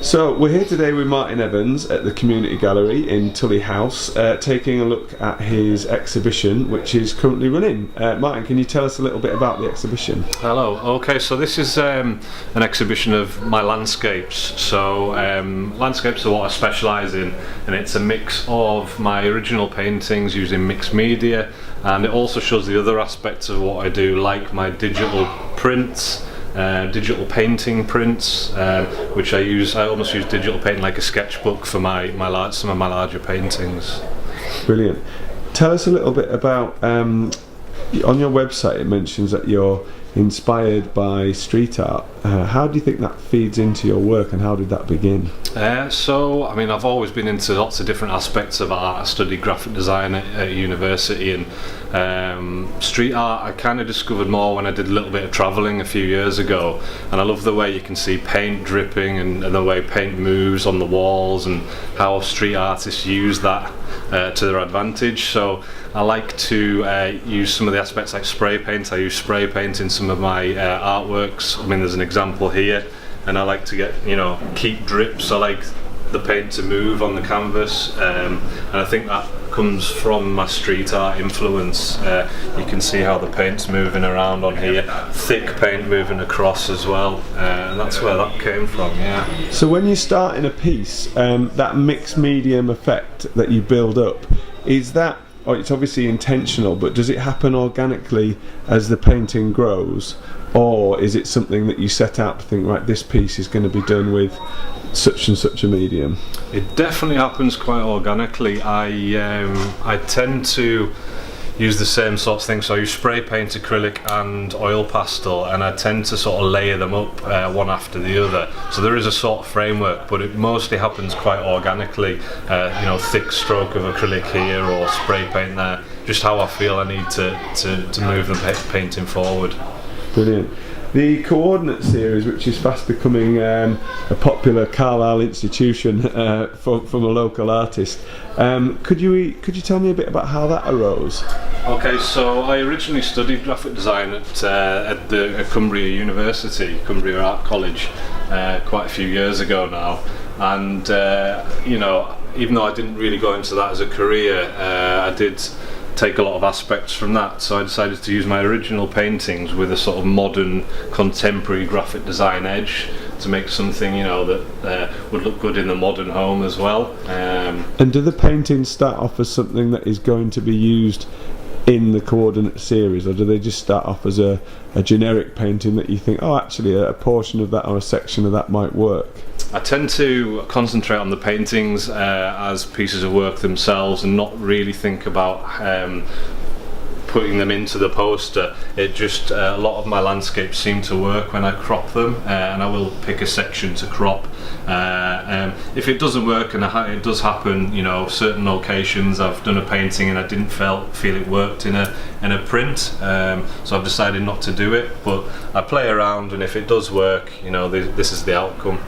So we're here today with Martin Evans at the Community Gallery in Tullie House, taking a look at his exhibition, which is currently running. Martin, can you tell us a little bit about the exhibition? Hello. Okay, so this is an exhibition of my landscapes. So landscapes are what I specialise in, and it's a mix of my original paintings using mixed media, and it also shows the other aspects of what I do, like my digital prints. Digital painting prints, which I almost use digital painting like a sketchbook for some of my larger paintings. Brilliant. Tell us a little bit about, on your website it mentions that you're inspired by street art. How do you think that feeds into your work, and how did that begin? So, I mean, I've always been into lots of different aspects of art. I studied graphic design at university, and street art I kind of discovered more when I did a little bit of travelling a few years ago, and I love the way you can see paint dripping and the way paint moves on the walls, and how street artists use that to their advantage. So I like to use some of the aspects like spray paint. I use spray paint in some of my artworks. I mean, there's an example here, and I like to keep drips. I like the paint to move on the canvas, and I think that comes from my street art influence. You can see how the paint's moving around on here, thick paint moving across as well, and that's where that came from. Yeah. So when you start in a piece, that mixed medium effect that you build up, is that, it's obviously intentional, but does it happen organically as the painting grows, or is it something that you set out to think, right, this piece is going to be done with such and such a medium? It definitely happens quite organically. I tend to use the same sorts of things. So I use spray paint, acrylic and oil pastel, and I tend to sort of layer them up one after the other. So there is a sort of framework, but it mostly happens quite organically. Thick stroke of acrylic here or spray paint there, just how I feel I need to move the painting forward. Brilliant. The Coordinate series, which is fast becoming a popular Carlisle institution from a local artist, could you tell me a bit about how that arose? Okay, so I originally studied graphic design at Cumbria University, Cumbria Art College, quite a few years ago now, and even though I didn't really go into that as a career, I did take a lot of aspects from that, so I decided to use my original paintings with a sort of modern contemporary graphic design edge to make something that would look good in the modern home as well. And do the paintings start off as something that is going to be used in the Coordinate series, or do they just start off as a generic painting that you think, oh, actually a portion of that or a section of that might work? I tend to concentrate on the paintings as pieces of work themselves, and not really think about putting them into the poster. It just a lot of my landscapes seem to work when I crop them, and I will pick a section to crop. If it doesn't work, and it does happen, certain occasions I've done a painting and I didn't feel it worked in a print, so I've decided not to do it, but I play around, and if it does work, this is the outcome.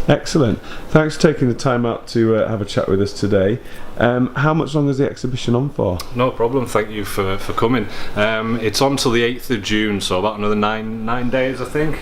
Excellent. Thanks for taking the time out to have a chat with us today. How much longer is the exhibition on for? No problem, thank you for coming. It's on till the 8th of June, so about another nine days, I think.